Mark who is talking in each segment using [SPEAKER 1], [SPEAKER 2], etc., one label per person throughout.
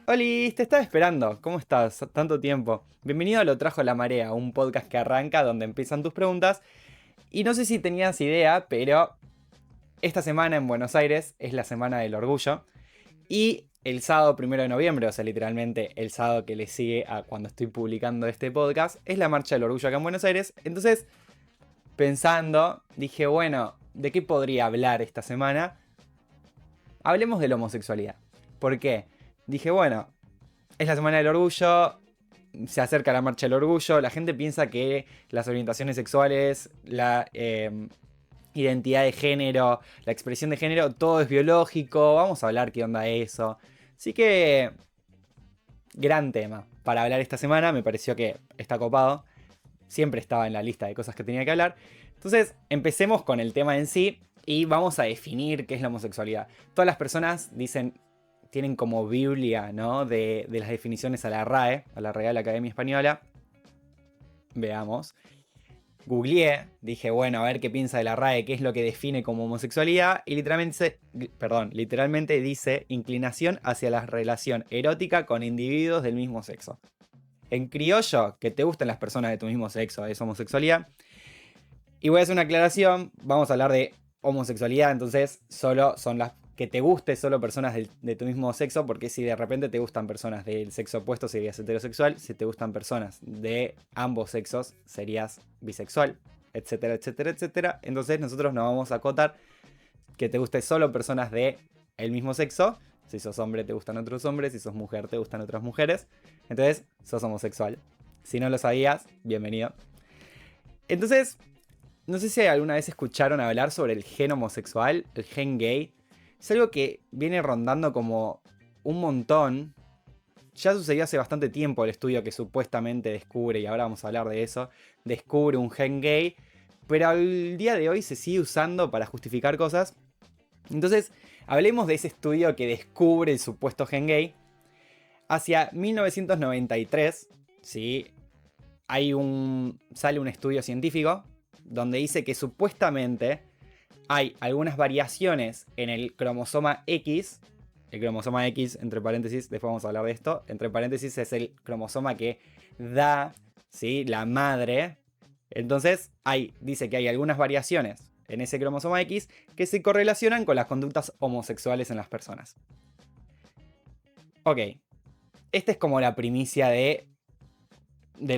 [SPEAKER 1] Oli, te estaba esperando. ¿Cómo estás? Tanto tiempo. Bienvenido a Lo Trajo la Marea, un podcast que arranca donde empiezan tus preguntas. Y no sé si tenías idea, pero esta semana en Buenos Aires es la Semana del Orgullo. Y el sábado 1 de noviembre, o sea, literalmente el sábado que le sigue a cuando estoy publicando este podcast, es la Marcha del Orgullo acá en Buenos Aires. Entonces, pensando, dije, bueno, ¿de qué podría hablar esta semana? Hablemos de la homosexualidad. ¿Por qué? Dije, bueno, es la Semana del Orgullo, se acerca la Marcha del Orgullo, la gente piensa que las orientaciones sexuales, la identidad de género, la expresión de género, todo es biológico, vamos a hablar qué onda eso. Así que, gran tema para hablar esta semana, me pareció que está copado, siempre estaba en la lista de cosas que tenía que hablar. Entonces, empecemos con el tema en sí y vamos a definir qué es la homosexualidad. Todas las personas dicen, tienen como Biblia, ¿no? De las definiciones a la RAE, a la Real Academia Española. Veamos. Googleé, dije, bueno, a ver qué piensa de la RAE, qué es lo que define como homosexualidad, y literalmente dice inclinación hacia la relación erótica con individuos del mismo sexo. En criollo, que te gusten las personas de tu mismo sexo, es homosexualidad. Y voy a hacer una aclaración, vamos a hablar de homosexualidad, entonces solo son las que te guste, solo personas de tu mismo sexo, porque si de repente te gustan personas del sexo opuesto serías heterosexual, si te gustan personas de ambos sexos serías bisexual, etcétera, etcétera, etcétera. Entonces nosotros nos vamos a acotar que te guste solo personas de el mismo sexo. Si sos hombre te gustan otros hombres, si sos mujer te gustan otras mujeres. Entonces sos homosexual. Si no lo sabías, bienvenido. Entonces, no sé si alguna vez escucharon hablar sobre el gen homosexual, el gen gay. Es algo que viene rondando como un montón. Ya sucedió hace bastante tiempo el estudio que supuestamente descubre, y ahora vamos a hablar de eso, descubre un gen gay, pero al día de hoy se sigue usando para justificar cosas. Entonces, hablemos de ese estudio que descubre el supuesto gen gay. Hacia 1993, ¿sí? Sale un estudio científico donde dice que supuestamente hay algunas variaciones en el cromosoma X. El cromosoma X, entre paréntesis, después vamos a hablar de esto. Entre paréntesis es el cromosoma que da, ¿sí?, la madre. Entonces, dice que hay algunas variaciones en ese cromosoma X que se correlacionan con las conductas homosexuales en las personas. Ok, esta es como la primicia del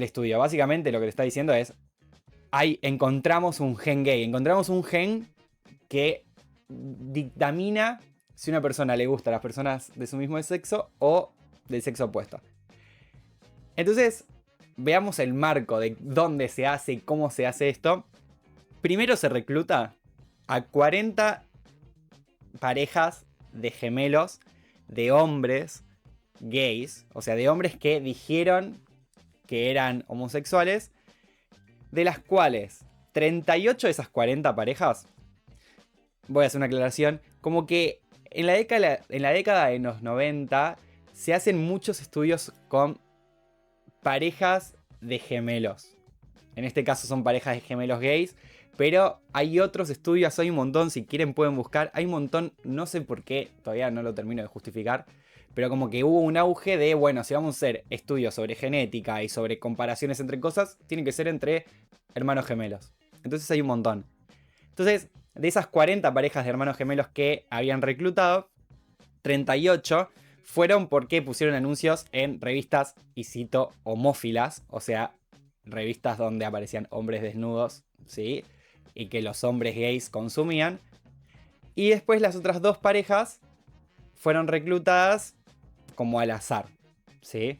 [SPEAKER 1] estudio. Básicamente lo que te está diciendo es, encontramos un gen gay, encontramos un gen que dictamina si una persona le gusta a las personas de su mismo sexo o del sexo opuesto. Entonces, veamos el marco de dónde se hace y cómo se hace esto. Primero se recluta a 40 parejas de gemelos de hombres gays, o sea, de hombres que dijeron que eran homosexuales, de las cuales 38 de esas 40 parejas, voy a hacer una aclaración, como que en la década de los 90 se hacen muchos estudios con parejas de gemelos. En este caso son parejas de gemelos gays, pero hay otros estudios, hay un montón, si quieren pueden buscar, hay un montón, no sé por qué, todavía no lo termino de justificar, pero como que hubo un auge de, bueno, si vamos a hacer estudios sobre genética y sobre comparaciones entre cosas, tienen que ser entre hermanos gemelos. Entonces hay un montón. Entonces, de esas 40 parejas de hermanos gemelos que habían reclutado, 38 fueron porque pusieron anuncios en revistas, y cito, homófilas, o sea, revistas donde aparecían hombres desnudos, ¿sí?, y que los hombres gays consumían. Y después las otras dos parejas fueron reclutadas como al azar, ¿sí?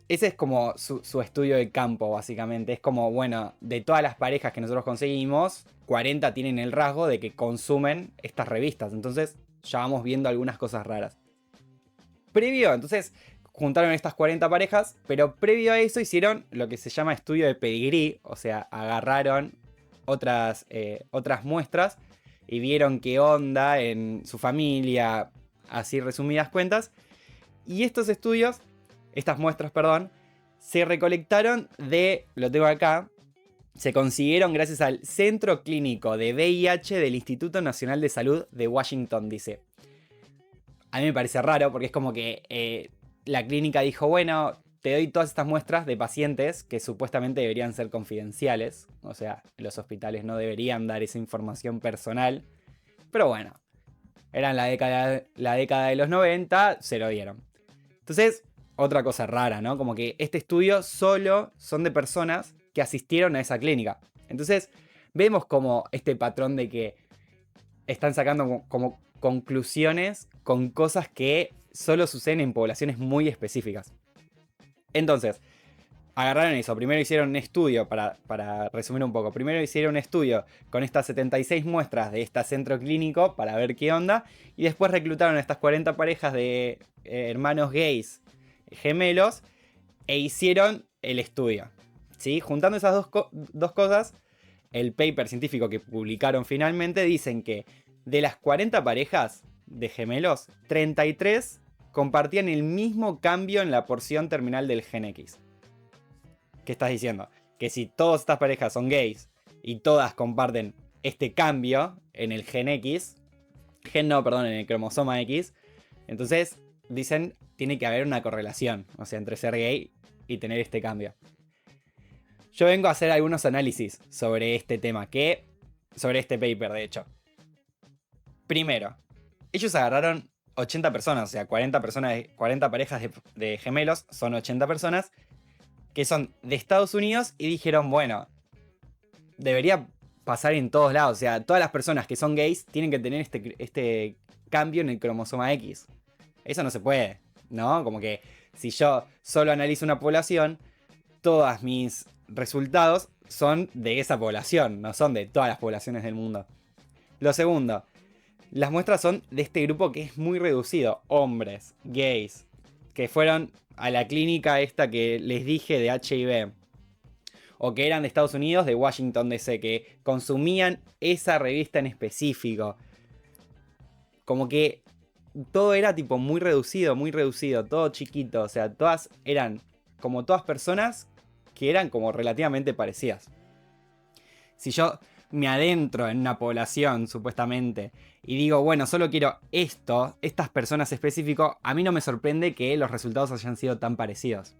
[SPEAKER 1] Ese es como su estudio de campo, básicamente. Es como, bueno, de todas las parejas que nosotros conseguimos, 40 tienen el rasgo de que consumen estas revistas. Entonces, ya vamos viendo algunas cosas raras. Entonces, juntaron estas 40 parejas, pero previo a eso hicieron lo que se llama estudio de pedigrí. O sea, agarraron otras muestras y vieron qué onda en su familia, así resumidas cuentas. Y estas muestras, se recolectaron lo tengo acá, se consiguieron gracias al Centro Clínico de VIH del Instituto Nacional de Salud de Washington, D.C. A mí me parece raro porque es como que la clínica dijo, bueno, te doy todas estas muestras de pacientes que supuestamente deberían ser confidenciales. O sea, los hospitales no deberían dar esa información personal. Pero bueno, era en la década de los 90, se lo dieron. Entonces, otra cosa rara, ¿no? Como que este estudio solo son de personas que asistieron a esa clínica. Entonces, vemos como este patrón de que están sacando como conclusiones con cosas que solo suceden en poblaciones muy específicas. Entonces, agarraron eso. Primero hicieron un estudio, para resumir un poco. Primero hicieron un estudio con estas 76 muestras de este centro clínico para ver qué onda. Y después reclutaron a estas 40 parejas de hermanos gays gemelos e hicieron el estudio. ¿Sí? Juntando esas dos cosas, el paper científico que publicaron finalmente dicen que de las 40 parejas de gemelos, 33 compartían el mismo cambio en la porción terminal del gen X. ¿Qué estás diciendo? Que si todas estas parejas son gays y todas comparten este cambio en el gen X, en el cromosoma X, entonces dicen tiene que haber una correlación, o sea, entre ser gay y tener este cambio. Yo vengo a hacer algunos análisis sobre este tema, sobre este paper de hecho. Primero, ellos agarraron 80 personas, o sea, 40 parejas de gemelos, son 80 personas, que son de Estados Unidos y dijeron, bueno, debería pasar en todos lados, o sea, todas las personas que son gays tienen que tener este cambio en el cromosoma X. Eso no se puede, ¿no? Como que si yo solo analizo una población, todos mis resultados son de esa población, no son de todas las poblaciones del mundo. Lo segundo, las muestras son de este grupo que es muy reducido, hombres, gays, que fueron a la clínica esta que les dije de HIV, o que eran de Estados Unidos, de Washington DC, que consumían esa revista en específico. Como que todo era tipo muy reducido, todo chiquito, o sea, todas eran como todas personas que eran como relativamente parecidas. Si yo me adentro en una población, supuestamente, y digo, bueno, solo quiero estas personas específicas, a mí no me sorprende que los resultados hayan sido tan parecidos.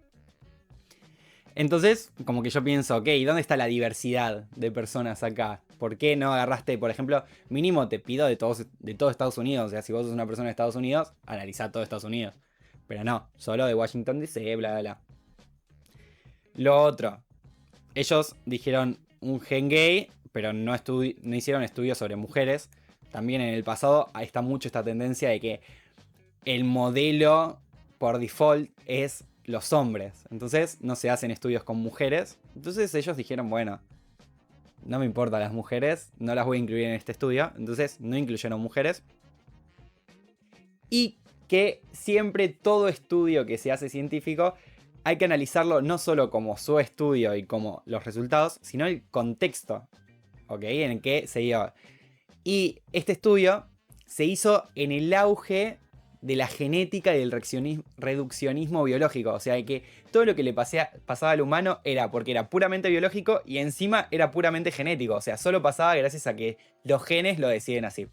[SPEAKER 1] Entonces, como que yo pienso, ok, ¿dónde está la diversidad de personas acá? ¿Por qué no agarraste, por ejemplo, mínimo te pido de todo Estados Unidos? O sea, si vos sos una persona de Estados Unidos, analizá todo Estados Unidos. Pero no, solo de Washington DC, bla, bla, bla. Lo otro, ellos dijeron un gen gay, pero no hicieron estudios sobre mujeres. También en el pasado está mucho esta tendencia de que el modelo por default es los hombres. Entonces no se hacen estudios con mujeres. Entonces ellos dijeron, bueno, no me importan las mujeres, no las voy a incluir en este estudio. Entonces no incluyeron mujeres. Y que siempre todo estudio que se hace científico hay que analizarlo no solo como su estudio y como los resultados, sino el contexto, ¿ok? En el que se dio. Y este estudio se hizo en el auge de la genética y del reduccionismo biológico. O sea, que todo lo que le pasaba al humano era porque era puramente biológico y encima era puramente genético. O sea, solo pasaba gracias a que los genes lo deciden así.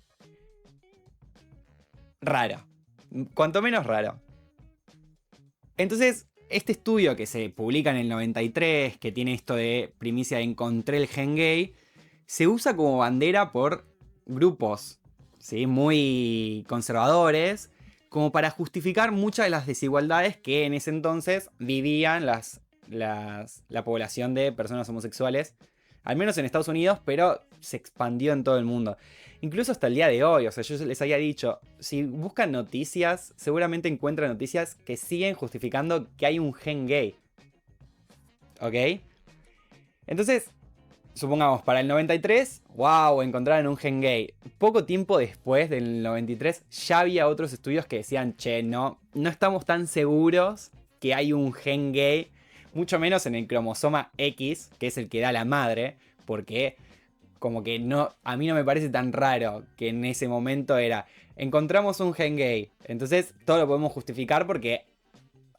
[SPEAKER 1] Raro. Cuanto menos raro. Entonces, este estudio que se publica en el 93, que tiene esto de primicia de encontré el gen gay, se usa como bandera por grupos, ¿sí?, muy conservadores, como para justificar muchas de las desigualdades que en ese entonces vivían la población de personas homosexuales, al menos en Estados Unidos, pero se expandió en todo el mundo. Incluso hasta el día de hoy, o sea, yo les había dicho, si buscan noticias, seguramente encuentran noticias que siguen justificando que hay un gen gay. ¿Ok? Entonces, supongamos, para el 93, wow, encontraron un gen gay. Poco tiempo después del 93, ya había otros estudios que decían, che, no estamos tan seguros que hay un gen gay, mucho menos en el cromosoma X, que es el que da la madre, porque como que no, a mí no me parece tan raro que en ese momento encontramos un gen gay, entonces todo lo podemos justificar porque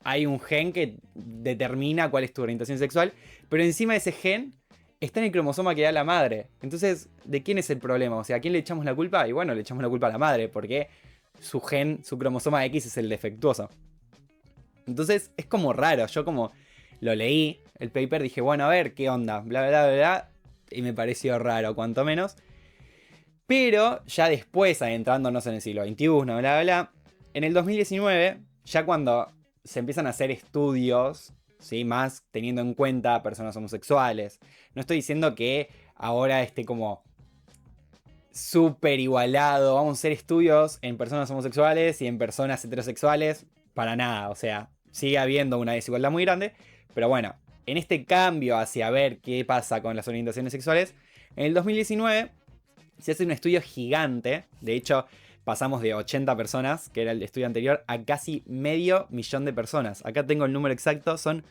[SPEAKER 1] hay un gen que determina cuál es tu orientación sexual, pero encima de ese gen está en el cromosoma que da la madre. Entonces, ¿de quién es el problema? O sea, ¿a quién le echamos la culpa? Y bueno, le echamos la culpa a la madre, porque su gen, su cromosoma X es el defectuoso. Entonces es como raro, yo como lo leí, el paper, dije, bueno, a ver, ¿qué onda? Bla, bla, bla, bla, y me pareció raro, cuanto menos. Pero ya después, adentrándonos en el siglo XXI, bla, bla, bla, en el 2019, ya cuando se empiezan a hacer estudios, ¿sí? Más teniendo en cuenta personas homosexuales. No estoy diciendo que ahora esté como súper igualado, vamos a hacer estudios en personas homosexuales y en personas heterosexuales, para nada, o sea, sigue habiendo una desigualdad muy grande, pero bueno, en este cambio hacia ver qué pasa con las orientaciones sexuales, en el 2019 se hace un estudio gigante, de hecho pasamos de 80 personas, que era el estudio anterior, a casi 500.000 de personas. Acá tengo el número exacto, son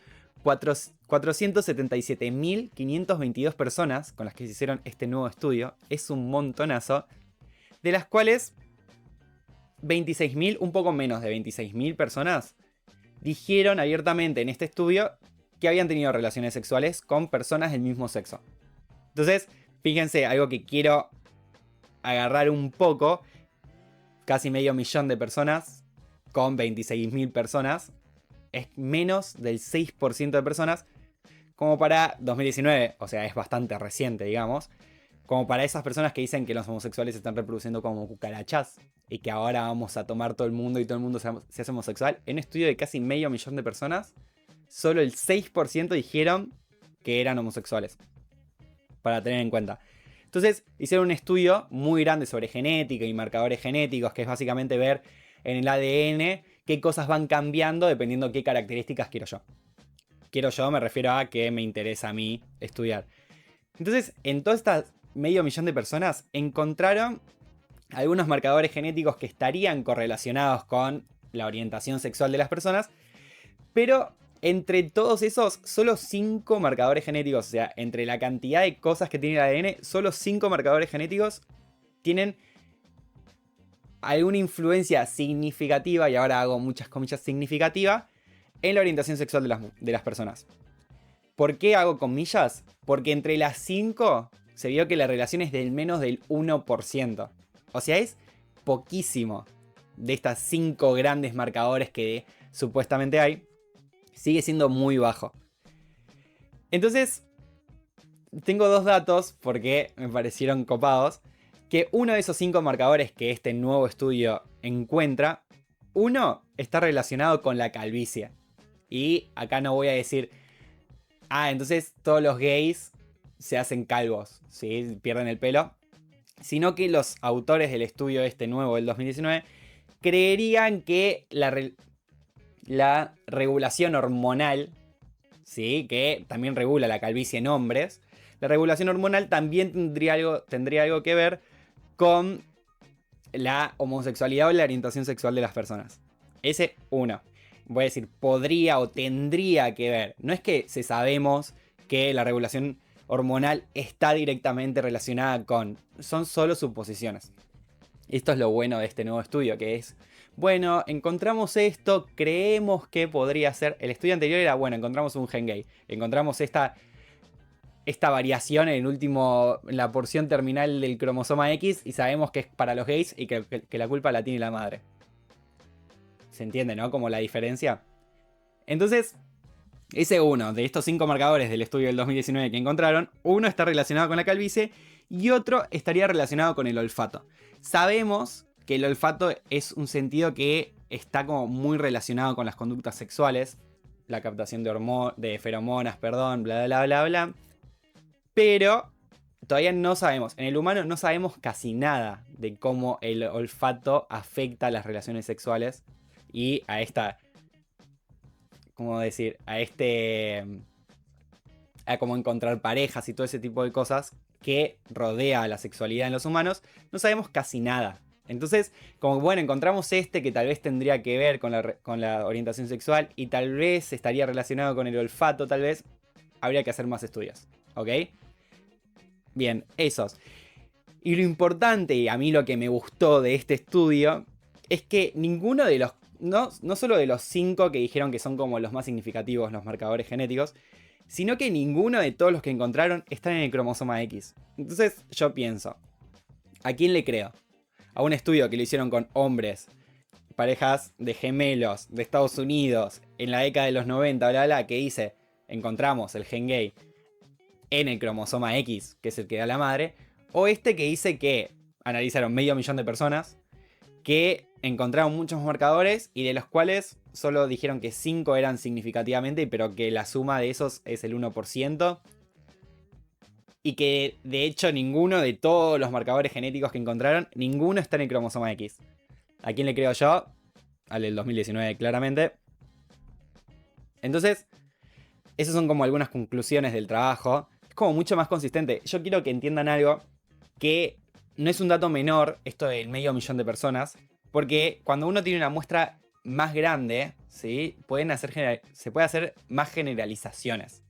[SPEAKER 1] 477.522 personas con las que se hicieron este nuevo estudio. Es un montonazo, de las cuales 26.000, un poco menos de 26.000 personas, dijeron abiertamente en este estudio que habían tenido relaciones sexuales con personas del mismo sexo. Entonces, fíjense, algo que quiero agarrar un poco, casi 500.000 de personas con 26.000 personas, es menos del 6% de personas, como para 2019, o sea, es bastante reciente, digamos, como para esas personas que dicen que los homosexuales se están reproduciendo como cucarachas y que ahora vamos a tomar todo el mundo y todo el mundo se hace homosexual. En un estudio de casi 500.000 de personas, solo el 6% dijeron que eran homosexuales, para tener en cuenta. Entonces hicieron un estudio muy grande sobre genética y marcadores genéticos, que es básicamente ver en el ADN qué cosas van cambiando dependiendo qué características quiero yo. Quiero yo, me refiero a que me interesa a mí estudiar. Entonces, en todas estas 500.000 de personas encontraron algunos marcadores genéticos que estarían correlacionados con la orientación sexual de las personas, pero entre todos esos, solo 5 marcadores genéticos, o sea, entre la cantidad de cosas que tiene el ADN, solo 5 marcadores genéticos tienen alguna influencia significativa, y ahora hago muchas comillas significativa, en la orientación sexual de las personas. ¿Por qué hago comillas? Porque entre las 5 se vio que la relación es del menos del 1%. O sea, es poquísimo de estas 5 grandes marcadores que supuestamente hay. Sigue siendo muy bajo. Entonces, tengo 2 datos porque me parecieron copados. Que uno de esos 5 marcadores que este nuevo estudio encuentra, uno está relacionado con la calvicie. Y acá no voy a decir, entonces todos los gays se hacen calvos, ¿sí? Pierden el pelo. Sino que los autores del estudio este nuevo del 2019 creerían que la regulación hormonal, ¿sí? Que también regula la calvicie en hombres, la regulación hormonal también tendría algo que ver con la homosexualidad o la orientación sexual de las personas. Ese uno. Voy a decir, podría o tendría que ver. No es que sabemos que la regulación hormonal está directamente relacionada con. Son solo suposiciones. Esto es lo bueno de este nuevo estudio, que es, bueno, encontramos esto, creemos que podría ser. El estudio anterior era, bueno, encontramos un gen gay. Encontramos esta variación en la porción terminal del cromosoma X y sabemos que es para los gays y que la culpa la tiene la madre. ¿Se entiende, no? Como la diferencia. Entonces, ese uno de estos 5 marcadores del estudio del 2019 que encontraron, uno está relacionado con la calvicie y otro estaría relacionado con el olfato. Sabemos que el olfato es un sentido que está como muy relacionado con las conductas sexuales, la captación de feromonas, bla, bla, bla, bla. Pero todavía no sabemos, en el humano no sabemos casi nada de cómo el olfato afecta a las relaciones sexuales y a esta, ¿cómo decir? A cómo encontrar parejas y todo ese tipo de cosas que rodea a la sexualidad en los humanos. No sabemos casi nada. Entonces, como bueno, encontramos que tal vez tendría que ver con la orientación sexual y tal vez estaría relacionado con el olfato, tal vez. Habría que hacer más estudios, ¿ok? Bien, esos. Y lo importante, y a mí lo que me gustó de este estudio, es que ninguno de los. No solo de los 5 que dijeron que son como los más significativos, los marcadores genéticos, sino que ninguno de todos los que encontraron están en el cromosoma X. Entonces yo pienso, ¿a quién le creo? a un estudio que lo hicieron con hombres, parejas de gemelos de Estados Unidos en la década de los 90, bla, bla, que dice, encontramos el gen gay en el cromosoma X, que es el que da la madre, o este que dice que analizaron 500.000 de personas, que encontraron muchos marcadores y de los cuales solo dijeron que 5 eran significativamente, pero que la suma de esos es el 1%. Y que de hecho ninguno de todos los marcadores genéticos que encontraron, ninguno está en el cromosoma X. ¿A quién le creo yo? Al del 2019, claramente. Entonces, esas son como algunas conclusiones del trabajo. Es como mucho más consistente. Yo quiero que entiendan algo, que no es un dato menor esto del 500.000 de personas, porque cuando uno tiene una muestra más grande, ¿sí? Se puede hacer más generalizaciones.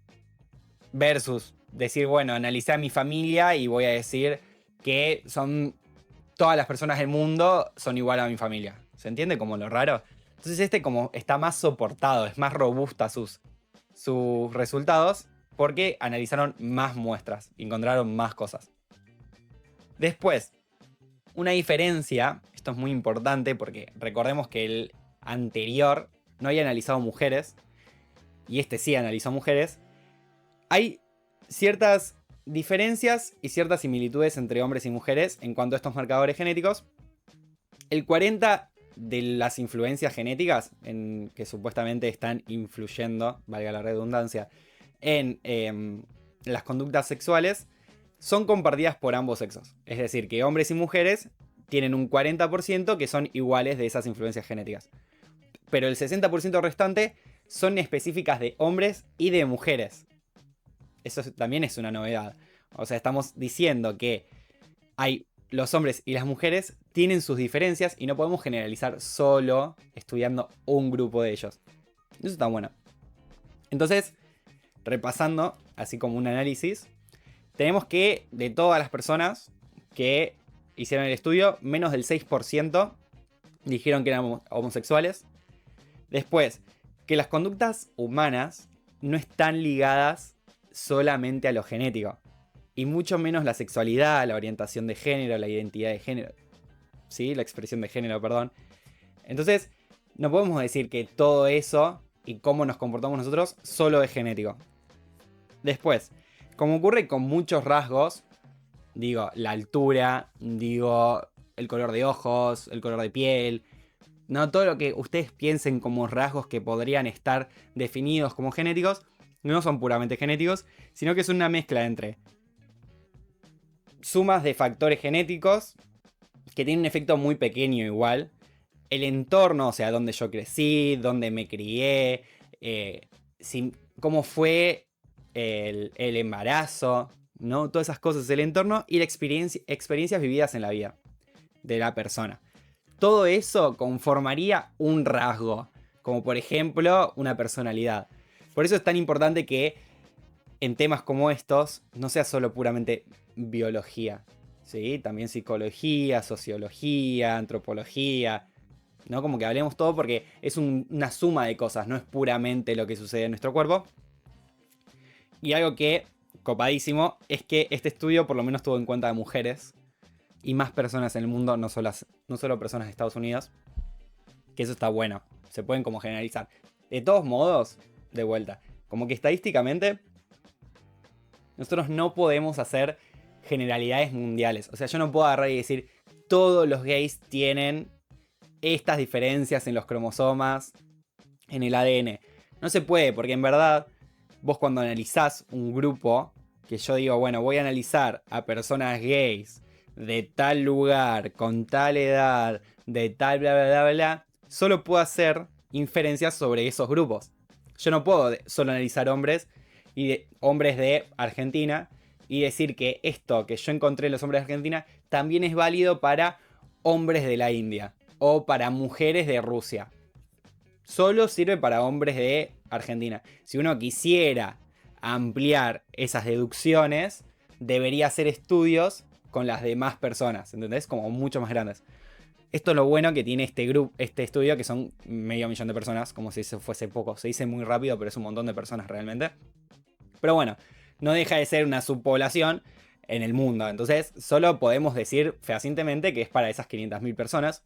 [SPEAKER 1] Versus decir, bueno, analicé a mi familia y voy a decir que son todas las personas del mundo son igual a mi familia. ¿Se entiende como lo raro? Entonces este como está más soportado, es más robusta sus resultados porque analizaron más muestras, encontraron más cosas. Después, una diferencia, esto es muy importante porque recordemos que el anterior no había analizado mujeres y este sí analizó mujeres. Hay ciertas diferencias y ciertas similitudes entre hombres y mujeres en cuanto a estos marcadores genéticos. El 40% de las influencias genéticas que supuestamente están influyendo, valga la redundancia, en las conductas sexuales son compartidas por ambos sexos. Es decir, que hombres y mujeres tienen un 40% que son iguales de esas influencias genéticas. Pero el 60% restante son específicas de hombres y de mujeres. Eso también es una novedad. O sea, estamos diciendo que los hombres y las mujeres tienen sus diferencias y no podemos generalizar solo estudiando un grupo de ellos. Eso está bueno. Entonces, repasando, así como un análisis, tenemos que de todas las personas que hicieron el estudio, menos del 6% dijeron que eran homosexuales. Después, que las conductas humanas no están ligadas solamente a lo genético. Y mucho menos la sexualidad, la orientación de género, la identidad de género. ¿Sí? La expresión de género, perdón. Entonces, no podemos decir que todo eso y cómo nos comportamos nosotros solo es genético. Después, como ocurre con muchos rasgos, digo, la altura, digo, el color de ojos, el color de piel, no, todo lo que ustedes piensen como rasgos que podrían estar definidos como genéticos, no son puramente genéticos, sino que es una mezcla entre sumas de factores genéticos que tienen un efecto muy pequeño igual, el entorno, o sea, donde yo crecí, donde me crié, cómo fue el embarazo, ¿no? Todas esas cosas, el entorno y las experiencias vividas en la vida de la persona. Todo eso conformaría un rasgo, como por ejemplo una personalidad. Por eso es tan importante que en temas como estos no sea solo puramente biología, ¿sí? También psicología, sociología, antropología, ¿no? Como que hablemos todo porque es una suma de cosas, no es puramente lo que sucede en nuestro cuerpo. Y algo que, copadísimo, es que este estudio por lo menos tuvo en cuenta a mujeres y más personas en el mundo, no solo personas de Estados Unidos, que eso está bueno, se pueden como generalizar. De todos modos, de vuelta, como que estadísticamente nosotros no podemos hacer generalidades mundiales. O sea, yo no puedo agarrar y decir todos los gays tienen estas diferencias en los cromosomas, en el ADN. No se puede, porque en verdad vos cuando analizás un grupo, que yo digo, bueno, voy a analizar a personas gays de tal lugar, con tal edad, de tal bla bla bla bla, solo puedo hacer inferencias sobre esos grupos. Yo no puedo solo analizar hombres de Argentina y decir que esto que yo encontré en los hombres de Argentina también es válido para hombres de la India o para mujeres de Rusia. Solo sirve para hombres de Argentina. Si uno quisiera ampliar esas deducciones, debería hacer estudios con las demás personas, ¿entendés? Como mucho más grandes. Esto es lo bueno que tiene este estudio, que son 500.000 de personas, como si eso fuese poco. Se dice muy rápido, pero es un montón de personas realmente. Pero bueno, no deja de ser una subpoblación. en el mundo. Entonces solo podemos decir fehacientemente que es para esas 500.000 personas.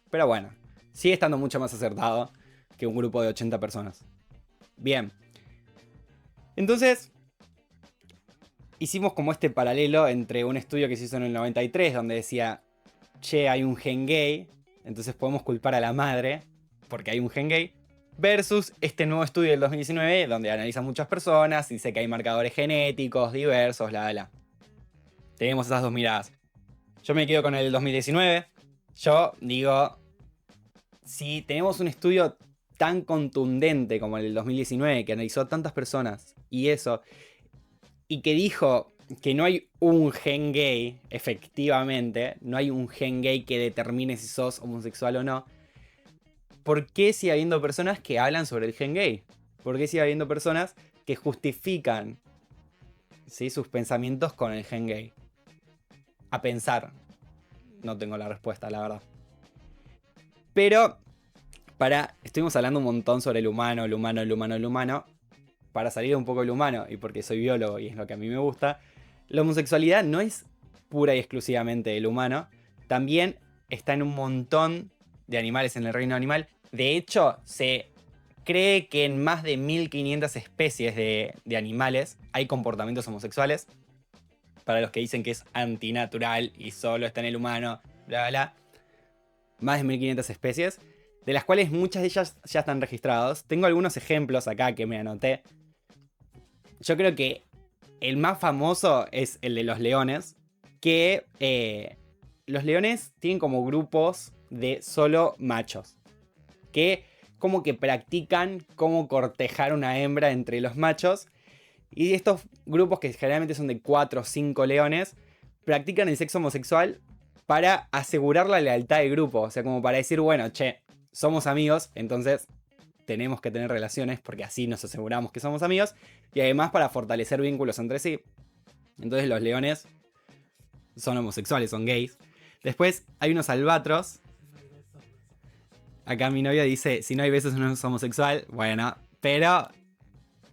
[SPEAKER 1] Pero bueno, sigue estando mucho más acertado que un grupo de 80 personas. Bien. Entonces, hicimos como este paralelo entre un estudio que se hizo en el 93, donde decía, che, hay un gen gay, entonces podemos culpar a la madre porque hay un gen gay, versus este nuevo estudio del 2019, donde analiza muchas personas, dice que hay marcadores genéticos diversos, la. Tenemos esas dos miradas. Yo me quedo con el 2019. Yo digo, si tenemos un estudio tan contundente como el del 2019, que analizó a tantas personas, y eso, y que dijo que no hay un gen gay, efectivamente, no hay un gen gay que determine si sos homosexual o no, ¿por qué sigue habiendo personas que hablan sobre el gen gay? ¿Por qué sigue habiendo personas que justifican, ¿sí?, sus pensamientos con el gen gay? A pensar. No tengo la respuesta, la verdad. Pero, estuvimos hablando un montón sobre el humano, el humano, el humano, el humano. Para salir un poco del humano, y porque soy biólogo y es lo que a mí me gusta, la homosexualidad no es pura y exclusivamente del humano. También está en un montón de animales en el reino animal. De hecho, se cree que en más de 1500 especies de animales hay comportamientos homosexuales. Para los que dicen que es antinatural y solo está en el humano, bla, bla, bla. Más de 1500 especies, de las cuales muchas de ellas ya están registradas. Tengo algunos ejemplos acá que me anoté. Yo creo que el más famoso es el de los leones, que los leones tienen como grupos de solo machos, que como que practican cómo cortejar una hembra entre los machos. Y estos grupos, que generalmente son de 4 o 5 leones, practican el sexo homosexual para asegurar la lealtad del grupo. O sea, como para decir, bueno, che, somos amigos, entonces tenemos que tener relaciones porque así nos aseguramos que somos amigos. Y además para fortalecer vínculos entre sí. Entonces los leones son homosexuales, son gays. Después hay unos albatros. Acá mi novia dice, si no hay besos no es homosexual. Bueno, pero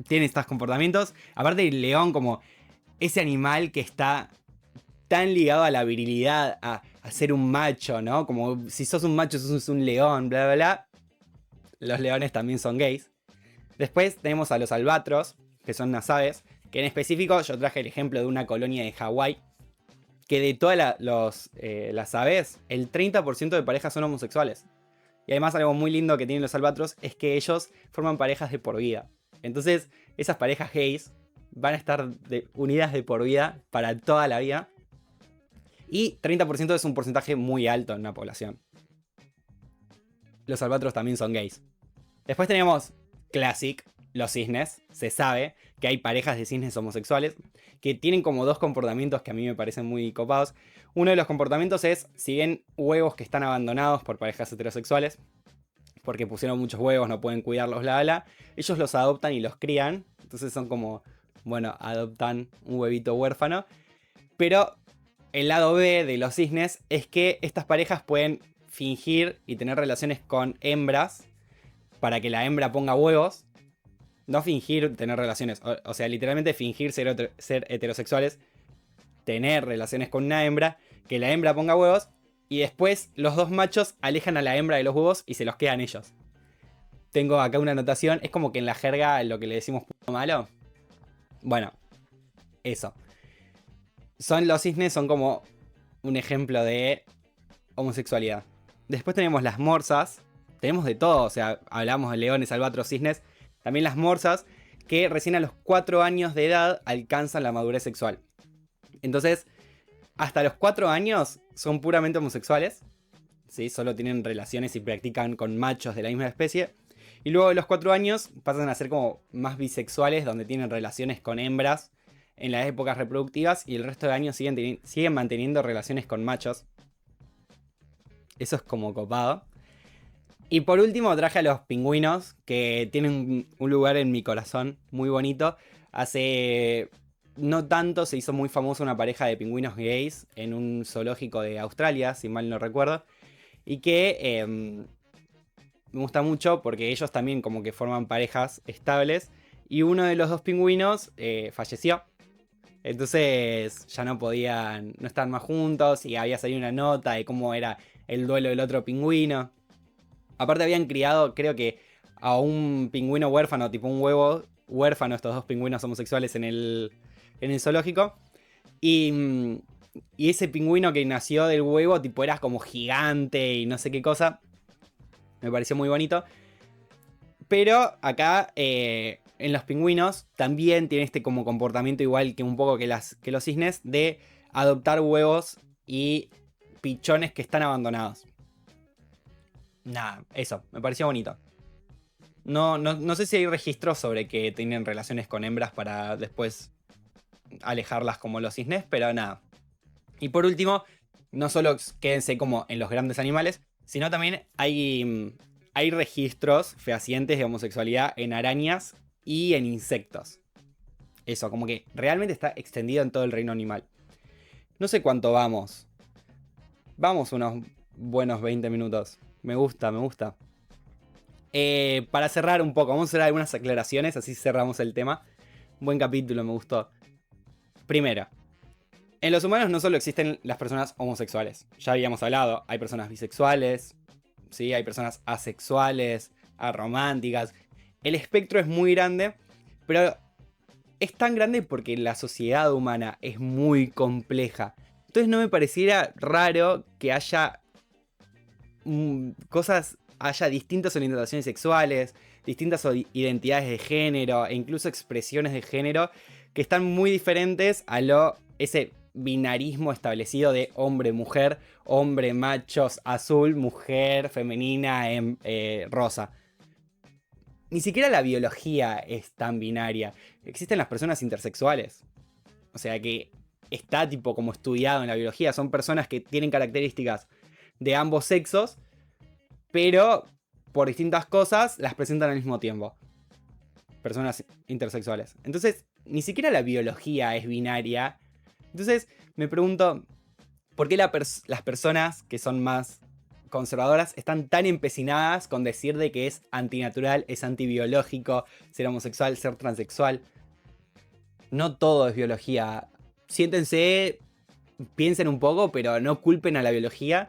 [SPEAKER 1] tiene estos comportamientos. Aparte el león, como ese animal que está tan ligado a la virilidad, a ser un macho, ¿no? Como si sos un macho, sos un león, bla, bla, bla. Los leones también son gays. Después tenemos a los albatros, que son unas aves, que en específico yo traje el ejemplo de una colonia de Hawái, que de todas las aves, el 30% de parejas son homosexuales. Y además algo muy lindo que tienen los albatros es que ellos forman parejas de por vida. Entonces esas parejas gays van a estar unidas de por vida para toda la vida. Y 30% es un porcentaje muy alto en una población. Los albatros también son gays. Después tenemos Classic, los cisnes. Se sabe que hay parejas de cisnes homosexuales que tienen como dos comportamientos que a mí me parecen muy copados. Uno de los comportamientos es, si bien huevos que están abandonados por parejas heterosexuales, porque pusieron muchos huevos, no pueden cuidarlos, ellos los adoptan y los crían. Entonces son como, bueno, adoptan un huevito huérfano. Pero el lado B de los cisnes es que estas parejas pueden fingir y tener relaciones con hembras para que la hembra ponga huevos. No fingir tener relaciones, o sea, literalmente fingir ser heterosexuales, tener relaciones con una hembra, que la hembra ponga huevos, y después los dos machos alejan a la hembra de los huevos y se los quedan ellos. Tengo acá una anotación, es como que en la jerga lo que le decimos puto malo. Bueno, eso. Los cisnes son como un ejemplo de homosexualidad. Después tenemos las morsas. Tenemos de todo, o sea, hablamos de leones, albatros, cisnes. También las morsas, que recién a los 4 años de edad alcanzan la madurez sexual. Entonces, hasta los 4 años son puramente homosexuales. ¿Sí? Solo tienen relaciones y practican con machos de la misma especie. Y luego de los 4 años pasan a ser como más bisexuales, donde tienen relaciones con hembras en las épocas reproductivas. Y el resto de años siguen manteniendo relaciones con machos. Eso es como copado. Y por último traje a los pingüinos, que tienen un lugar en mi corazón muy bonito. Hace no tanto se hizo muy famosa una pareja de pingüinos gays en un zoológico de Australia, si mal no recuerdo. Y que me gusta mucho porque ellos también como que forman parejas estables. Y uno de los dos pingüinos falleció. Entonces ya no estaban más juntos y había salido una nota de cómo era el duelo del otro pingüino. Aparte habían criado, creo que, a un pingüino huérfano, tipo un huevo huérfano, estos dos pingüinos homosexuales en el zoológico. Y, y ese pingüino que nació del huevo, tipo, era como gigante y no sé qué cosa. Me pareció muy bonito. Pero acá, en los pingüinos, también tiene este como comportamiento igual que un poco que los cisnes, de adoptar huevos y pichones que están abandonados. Nada, eso, me pareció bonito. No sé si hay registros sobre que tienen relaciones con hembras para después alejarlas como los cisnes, pero nada. Y por último, no solo quédense como en los grandes animales, sino también hay registros fehacientes de homosexualidad en arañas y en insectos. Eso, como que realmente está extendido en todo el reino animal. No sé cuánto vamos. Vamos unos buenos 20 minutos. Me gusta, me gusta. Para cerrar un poco, vamos a hacer algunas aclaraciones, así cerramos el tema. Buen capítulo, me gustó. Primero, en los humanos no solo existen las personas homosexuales. Ya habíamos hablado, hay personas bisexuales, ¿sí? Hay personas asexuales, arománticas. El espectro es muy grande, pero es tan grande porque la sociedad humana es muy compleja. Entonces no me pareciera raro que haya haya distintas orientaciones sexuales, distintas identidades de género e incluso expresiones de género que están muy diferentes a ese binarismo establecido de hombre-mujer, hombre machos azul, mujer femenina rosa. Ni siquiera la biología es tan binaria. Existen las personas intersexuales. O sea que está tipo como estudiado en la biología. Son personas que tienen características de ambos sexos, pero por distintas cosas las presentan al mismo tiempo. Personas intersexuales. Entonces, ni siquiera la biología es binaria. Entonces, me pregunto, ¿por qué las personas que son más conservadoras están tan empecinadas con decir de que es antinatural, es antibiológico ser homosexual, ser transexual? No todo es biología. Siéntense, piensen un poco, pero no culpen a la biología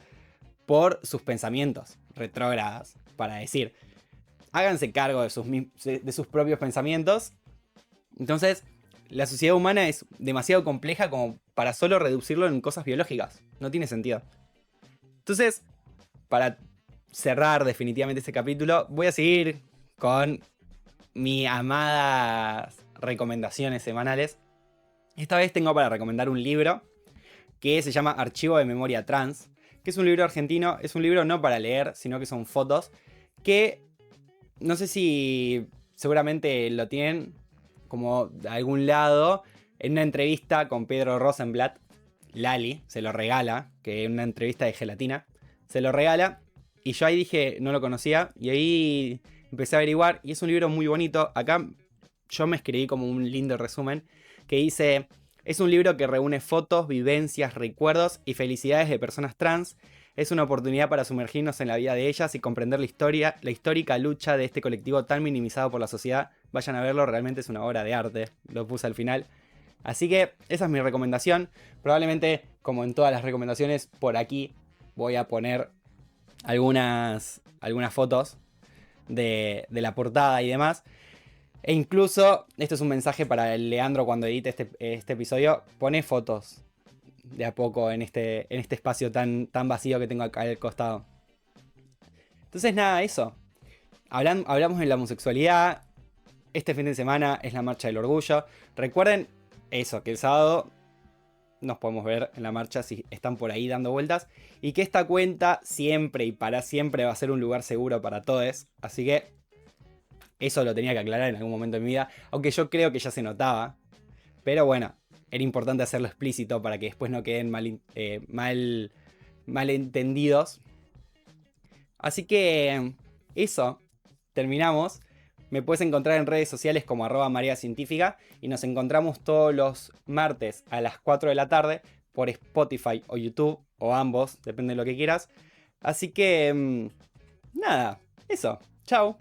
[SPEAKER 1] por sus pensamientos retrógrados, para decir. Háganse cargo de sus propios pensamientos. Entonces, la sociedad humana es demasiado compleja como para solo reducirlo en cosas biológicas. No tiene sentido. Entonces, para cerrar definitivamente este capítulo, voy a seguir con mis amadas recomendaciones semanales. Esta vez tengo para recomendar un libro que se llama Archivo de Memoria Trans, que es un libro argentino. Es un libro no para leer, sino que son fotos que no sé si seguramente lo tienen como de algún lado. En una entrevista con Pedro Rosenblatt, Lali se lo regala, que es una entrevista de gelatina, se lo regala. Y yo ahí dije, no lo conocía, y ahí empecé a averiguar, y es un libro muy bonito. Acá yo me escribí como un lindo resumen, que dice: es un libro que reúne fotos, vivencias, recuerdos y felicidades de personas trans. Es una oportunidad para sumergirnos en la vida de ellas y comprender la histórica lucha de este colectivo tan minimizado por la sociedad. Vayan a verlo, realmente es una obra de arte, lo puse al final. Así que esa es mi recomendación. Probablemente, como en todas las recomendaciones, por aquí voy a poner algunas fotos de la portada y demás. E incluso, esto es un mensaje para el Leandro cuando edite este episodio, pone fotos de a poco en este espacio tan vacío que tengo acá al costado. Entonces nada, eso. Hablamos de la homosexualidad. Este fin de semana es la Marcha del Orgullo. Recuerden eso, que el sábado nos podemos ver en la marcha si están por ahí dando vueltas. Y que esta cuenta siempre y para siempre va a ser un lugar seguro para todos. Así que eso lo tenía que aclarar en algún momento de mi vida. Aunque yo creo que ya se notaba. Pero bueno, era importante hacerlo explícito para que después no queden malentendidos. Así que eso, terminamos. Me puedes encontrar en redes sociales como @mareacientífica y nos encontramos todos los martes a las 4 de la tarde por Spotify o YouTube o ambos, depende de lo que quieras. Así que nada, eso. Chao.